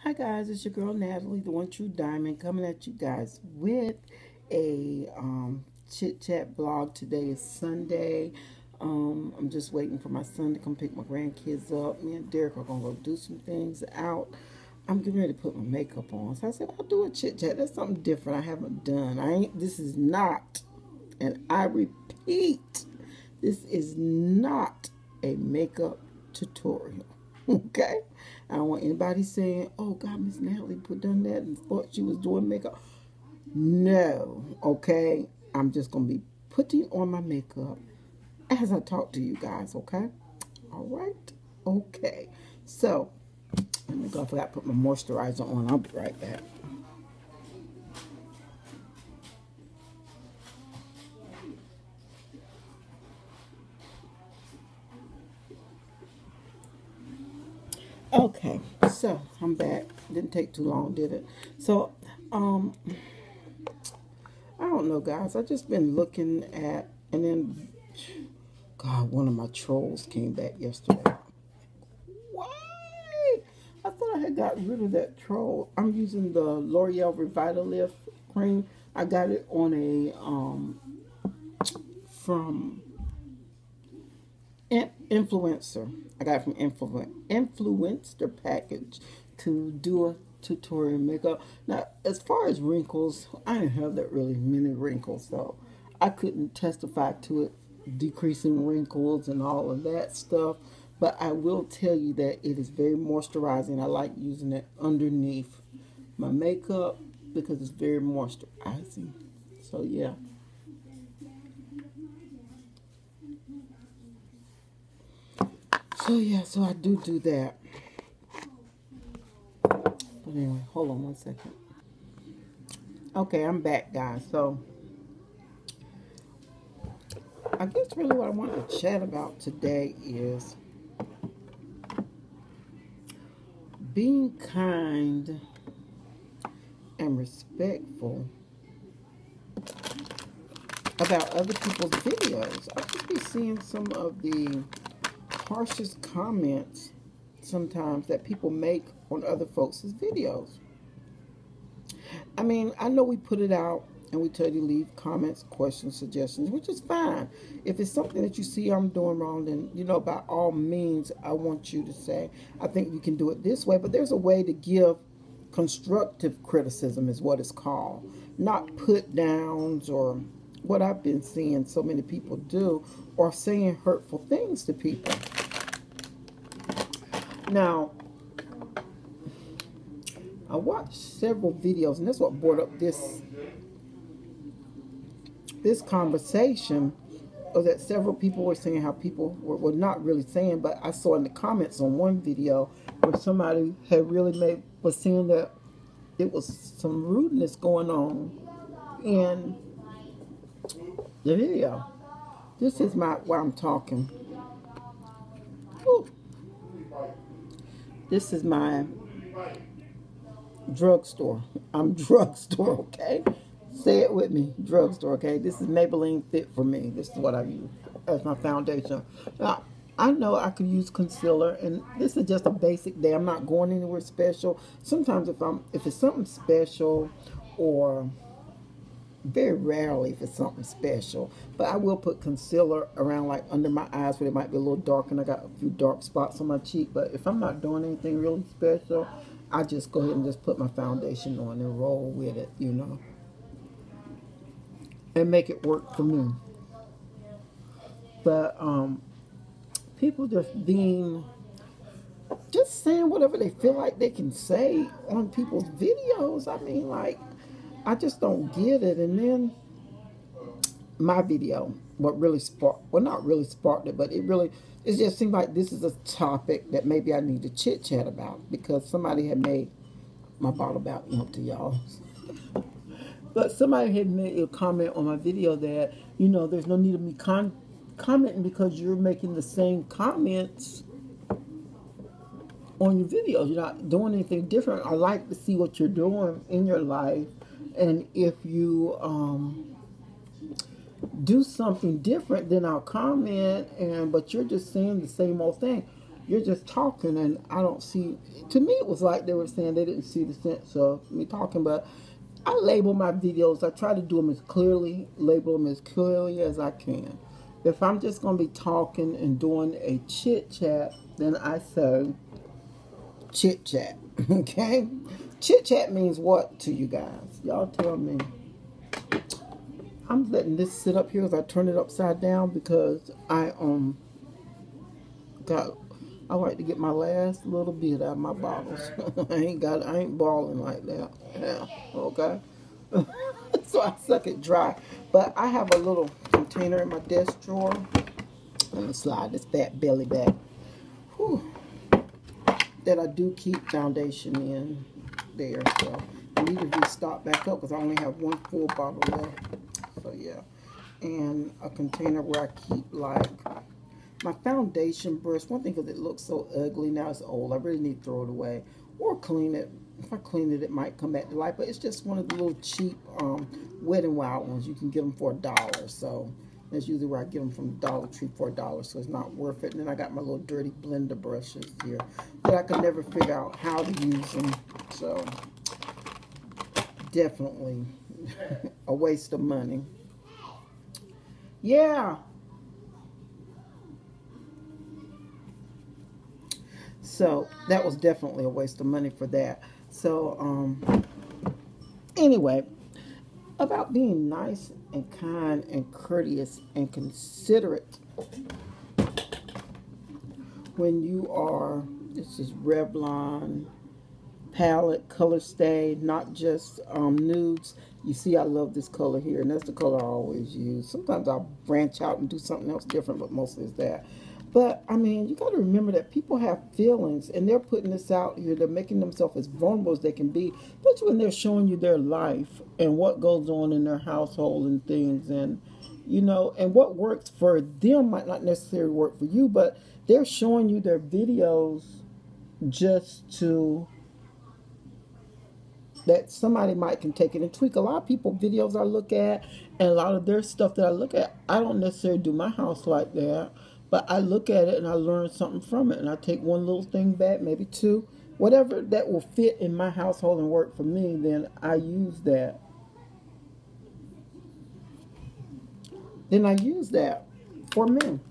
Hi guys, it's your girl Natalie, the one true diamond, coming at you guys with a chit chat blog. Today is Sunday. I'm just waiting for my son to come pick my grandkids up. Me and Derek are gonna go do some things out. I'm getting ready to put my makeup on, so I said I'll do a chit chat. That's something different I haven't done. I ain't. This is not, and I repeat, this is not a makeup tutorial. Okay? I don't want anybody saying, oh God, Miss Natalie put done that and thought she was doing makeup. No, okay? I'm just gonna be putting on my makeup as I talk to you guys, okay? All right? Okay. So, let me go. I forgot to put my moisturizer on. I'll be right back. Okay, so I'm back. Didn't take too long, did it? So, um, I don't know, guys. I just been looking at, and then, God, one of my trolls came back yesterday. Why? I thought I had got rid of that troll. I'm using the L'Oreal Revitalift cream. I got it on a from influencer. I got it from influencer package to do a tutorial makeup. Now, as far as wrinkles, I didn't have that really many wrinkles, so I couldn't testify to it decreasing wrinkles and all of that stuff. But I will tell you that it is very moisturizing. I like using it underneath my makeup because it's very moisturizing. So yeah. So yeah, so I do that. But anyway, hold on one second. Okay, I'm back, guys. So I guess really what I want to chat about today is being kind and respectful about other people's videos. I just be seeing some of the harshest comments sometimes that people make on other folks' videos. I mean, I know we put it out and we tell you to leave comments, questions, suggestions, which is fine. If it's something that you see I'm doing wrong, then, by all means, I want you to say, I think we can do it this way. But there's a way to give constructive criticism, is what it's called, not put downs or what I've been seeing so many people do, or saying hurtful things to people. Now, I watched several videos, and that's what brought up this conversation, or that several people were saying how people were not really saying, but I saw in the comments on one video where somebody had really was saying that it was some rudeness going on in the video. This is why I'm talking. Ooh. This is my drugstore. I'm drugstore, okay? Say it with me, drugstore, okay? This is Maybelline Fit for Me. This is what I use as my foundation. Now, I know I could use concealer, and this is just a basic day. I'm not going anywhere special. Sometimes if it's something special, or very rarely if it's something special, but I will put concealer around, like under my eyes where it might be a little dark, and I got a few dark spots on my cheek. But if I'm not doing anything really special, I just go ahead and just put my foundation on and roll with it, and make it work for me. But people just saying whatever they feel like they can say on people's videos. I mean, like, I just don't get it. And then my video, what really sparked, well, not really sparked it, but it just seemed like this is a topic that maybe I need to chit chat about, because somebody had made my bottle about empty, y'all. But somebody had made a comment on my video that, there's no need of me commenting, because you're making the same comments on your videos. You're not doing anything different. I like to see what you're doing in your life. And if you do something different, then I'll comment, but you're just saying the same old thing. you're just talking, and I don't see. To me, it was like they were saying they didn't see the sense of me talking, but I label my videos. I try to do them as clearly, label them as clearly as I can. If I'm just going to be talking and doing a chit chat, then I say chit chat. Okay? Chit chat means what to you guys? Y'all tell me. I'm letting this sit up here as I turn it upside down because I like to get my last little bit out of my bottles. I ain't balling like that. Yeah, okay. So I suck it dry. But I have a little container in my desk drawer. Let me slide this fat belly back. Whew. That I do keep foundation in there. So I need to restock back up because I only have one full bottle left. So yeah. And a container where I keep like my foundation brush. One thing because it looks so ugly now, it's old. I really need to throw it away or clean it. If I clean it, it might come back to life. But it's just one of the little cheap Wet n Wild ones. You can get them for $1. So that's usually where I get them from Dollar Tree for $1. So it's not worth it. And then I got my little dirty blender brushes here that I could never figure out how to use them. So definitely a waste of money. Yeah. So that was definitely a waste of money for that. So anyway, about being nice and kind and courteous and considerate when you are, this is Revlon palette, color stay, not just nudes. You see I love this color here, and that's the color I always use. Sometimes I'll branch out and do something else different, but mostly it's that. But, I mean, you got to remember that people have feelings, and they're putting this out here. They're making themselves as vulnerable as they can be, especially when they're showing you their life and what goes on in their household and things. And, you know, and what works for them might not necessarily work for you, but they're showing you their videos just to, that somebody might can take it and tweak. A lot of people videos I look at and a lot of their stuff that I look at, I don't necessarily do my house like that, but I look at it and I learn something from it, and I take one little thing back, maybe two, whatever that will fit in my household and work for me, then I use that. Then I use that for me.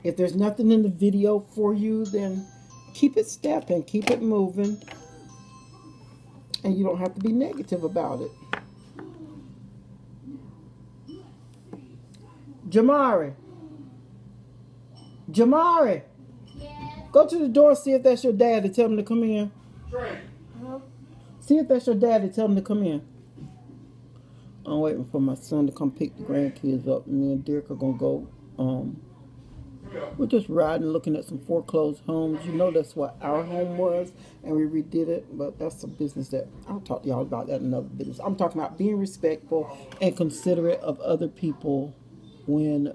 If there's nothing in the video for you, then keep it stepping, keep it moving. And you don't have to be negative about it. Jamari. Jamari. Yes. Go to the door, see if that's your dad, and tell him to come in. Trey. Huh? See if that's your dad, and tell him to come in. I'm waiting for my son to come pick the grandkids up. Me and Derek are going to go. We're just riding, looking at some foreclosed homes. You know that's what our home was, and we redid it. But that's a business that I'll talk to y'all about that in another business. I'm talking about being respectful and considerate of other people when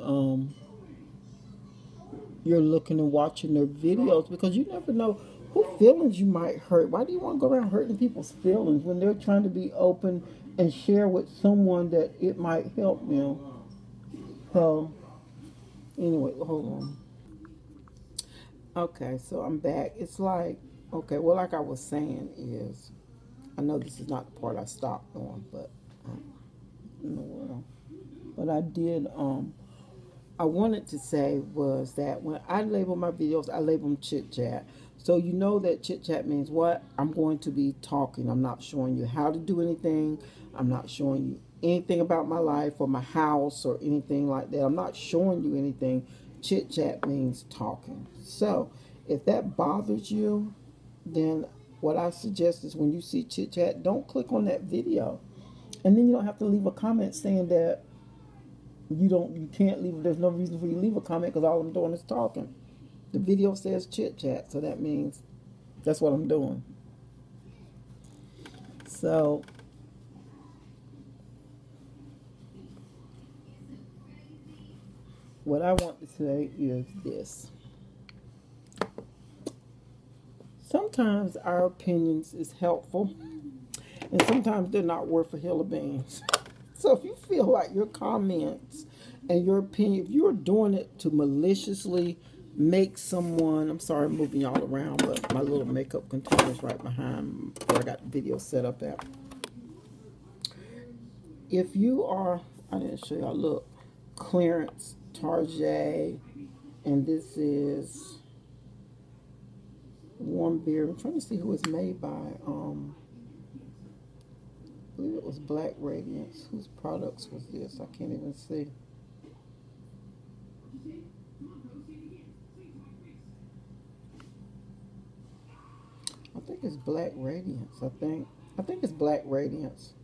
you're looking and watching their videos, because you never know who feelings you might hurt. Why do you want to go around hurting people's feelings when they're trying to be open and share with someone that it might help them? So anyway, hold on. Okay, so I'm back. It's like, okay, well, like I was saying is, I know this is not the part I stopped on, but no, but I did, I wanted to say was that when I label my videos, I label them chit chat. So you know that chit chat means what? I'm going to be talking. I'm not showing you how to do anything. I'm not showing you anything about my life or my house or anything like that. I'm not showing you anything. Chit chat means talking. So if that bothers you, then what I suggest is when you see chit chat, don't click on that video. And then you don't have to leave a comment saying that you can't leave. There's no reason for you to leave a comment because all I'm doing is talking. The video says chit chat, so that means that's what I'm doing. So what I want to say is this. Sometimes our opinions is helpful, and sometimes they're not worth a hill of beans. So if you feel like your comments and your opinion, if you're doing it to maliciously make someone, I'm sorry I'm moving y'all around, but my little makeup container is right behind where I got the video set up at. If you are, I didn't show y'all, look, clearance, Target, and this is Warm Beard. I'm trying to see who it's made by. I believe it was Black Radiance. Whose products was this? I can't even see. I think it's Black Radiance. I think it's Black Radiance.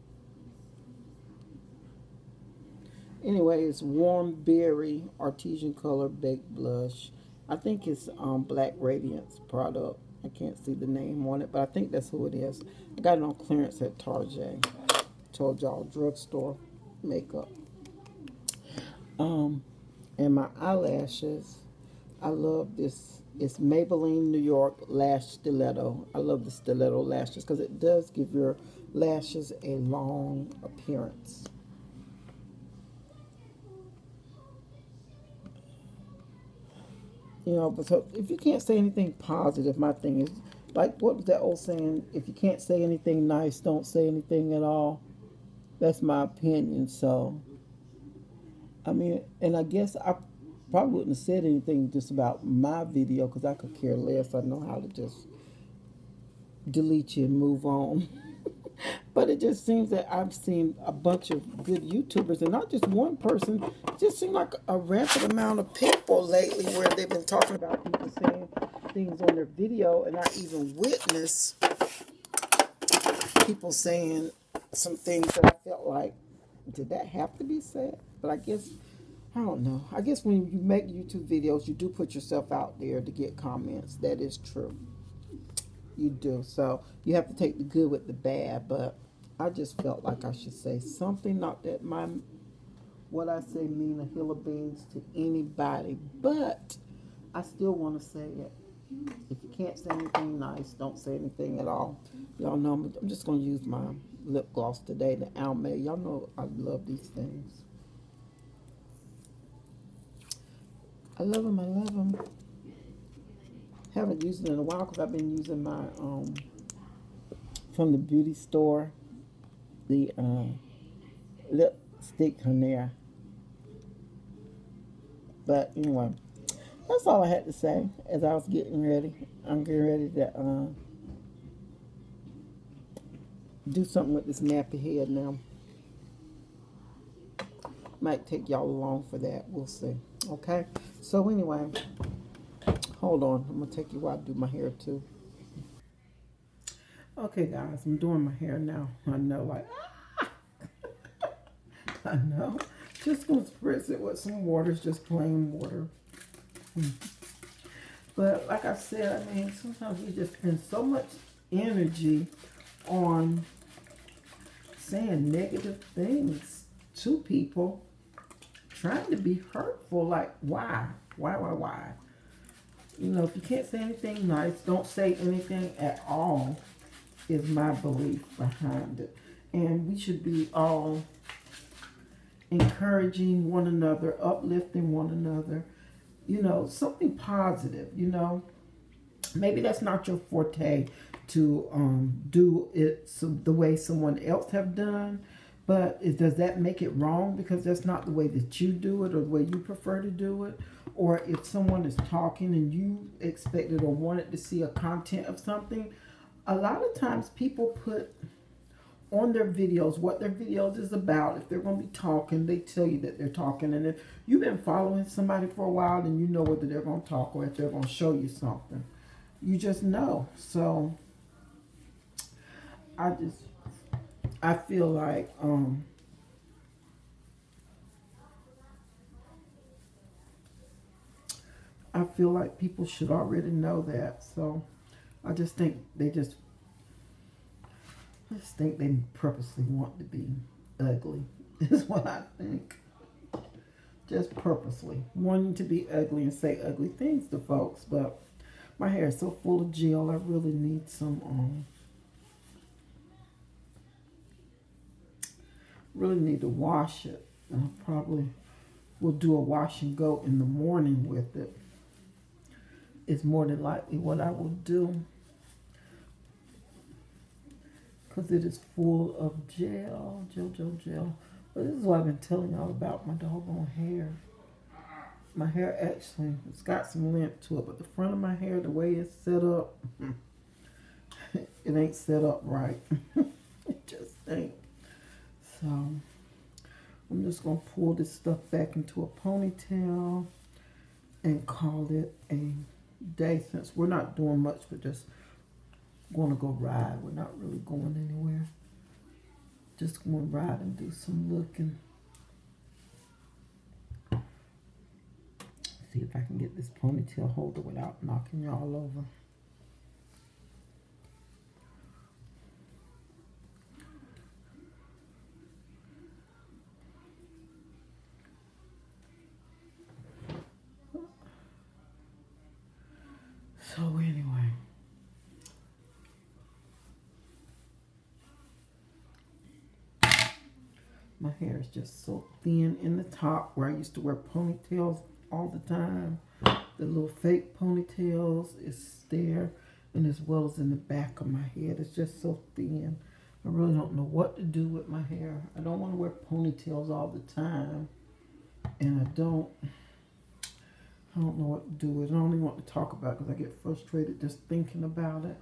Anyway, it's Warm Berry Artesian Color Baked Blush. I think it's Black Radiance product. I can't see the name on it, but I think that's who it is. I got it on clearance at Target. Told y'all, drugstore makeup. And my eyelashes, I love this. It's Maybelline New York Lash Stiletto. I love the stiletto lashes because it does give your lashes a long appearance. You know, but so if you can't say anything positive, my thing is, like, what was that old saying? If you can't say anything nice, don't say anything at all. That's my opinion. So, I mean, and I guess I probably wouldn't have said anything just about my video because I could care less. I know how to just delete you and move on. But it just seems that I've seen a bunch of good YouTubers, and not just one person. It just seemed like a rampant amount of people lately where they've been talking about people saying things on their video, and I even witnessed people saying some things that I felt like, did that have to be said? But I guess, I don't know. I guess when you make YouTube videos, you do put yourself out there to get comments. That is true. You do. So you have to take the good with the bad, but I just felt like I should say something. Not that what I say mean a hill of beans to anybody, but I still want to say it. If you can't say anything nice, don't say anything at all. Y'all know I'm just going to use my lip gloss today, the Almay. Y'all know I love these things. I love them. I love them. Haven't used it in a while because I've been using my from the beauty store, the lipstick from there. But anyway, that's all I had to say as I was getting ready. I'm getting ready to do something with this nappy head now. Might take y'all along for that. We'll see. Okay. So anyway, hold on. I'm gonna take you while I do my hair too. Okay, guys, I'm doing my hair now. I know, like, I know. Just gonna spritz it with some water. It's just plain water. But like I said, I mean, sometimes we just spend so much energy on saying negative things to people, trying to be hurtful. Like, why? Why? You know, if you can't say anything nice, don't say anything at all, is my belief behind it. And we should be all encouraging one another, uplifting one another, you know, something positive, you know. Maybe that's not your forte to do it the way someone else have done, but does that make it wrong because that's not the way that you do it or the way you prefer to do it? Or if someone is talking and you expected or wanted to see a content of something, a lot of times people put on their videos what their videos is about. If they're going to be talking, they tell you that they're talking. And if you've been following somebody for a while, then you know whether they're going to talk or if they're going to show you something. You just know. So I feel like people should already know that. So I just think they purposely want to be ugly, is what I think. Just purposely wanting to be ugly and say ugly things to folks. But my hair is so full of gel, I really need some, really need to wash it. I probably will do a wash and go in the morning with it. is more than likely what I will do, because it is full of gel. But this is what I've been telling y'all about my doggone hair. My hair actually, it's got some length to it, but the front of my hair, the way it's set up, it ain't set up right. It just ain't. So I'm just gonna pull this stuff back into a ponytail and call it a day, since we're not doing much. We're just gonna go ride. We're not really going anywhere. Just gonna ride and do some looking. See if I can get this ponytail holder without knocking y'all over. So anyway, my hair is just so thin in the top where I used to wear ponytails all the time. The little fake ponytails is there, and as well as in the back of my head. It's just so thin. I really don't know what to do with my hair. I don't want to wear ponytails all the time, and I don't know what to do with it. I don't even want to talk about it because I get frustrated just thinking about it.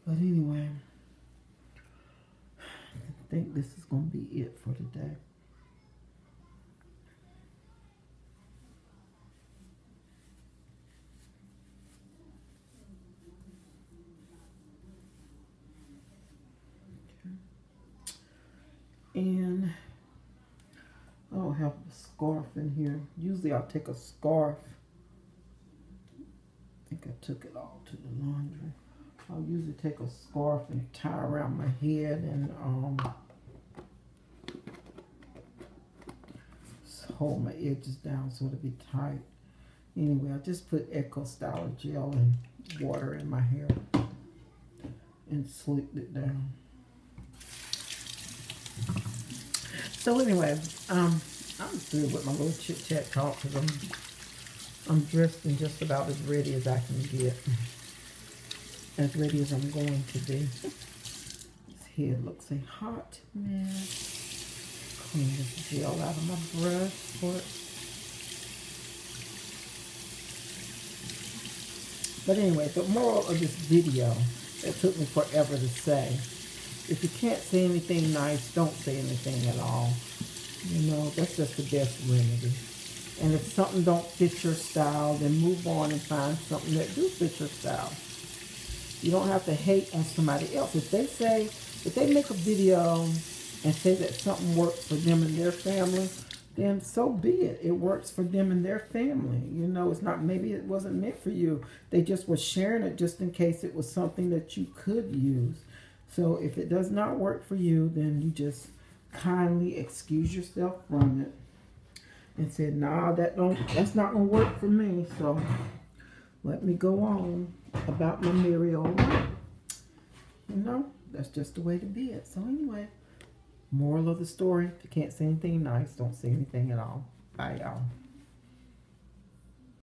But anyway, I think this is going to be it for today. And I don't have a scarf in here. Usually I'll take a scarf. I think I took it all to the laundry. I'll usually take a scarf and tie around my head and hold my edges down so it'll be tight. Anyway, I just put Echo Styler gel and water in my hair and slicked it down. So anyway, I'm through with my little chit chat talk because I'm dressed and just about as ready as I can get. As ready as I'm going to be. This head looks a hot mess. Clean this gel out of my brush for it. But anyway, the moral of this video, it took me forever to say. If you can't say anything nice, don't say anything at all. You know, that's just the best remedy. And if something don't fit your style, then move on and find something that do fit your style. You don't have to hate on somebody else. If they make a video and say that something works for them and their family, then so be it. It works for them and their family. You know, it's not, maybe it wasn't meant for you. They just were sharing it just in case it was something that you could use. So if it does not work for you, then you just kindly excuse yourself from it and say, nah, that's not gonna work for me. So let me go on about my merry old life. You know, that's just the way to be it. So anyway, moral of the story, if you can't say anything nice, don't say anything at all. Bye, y'all.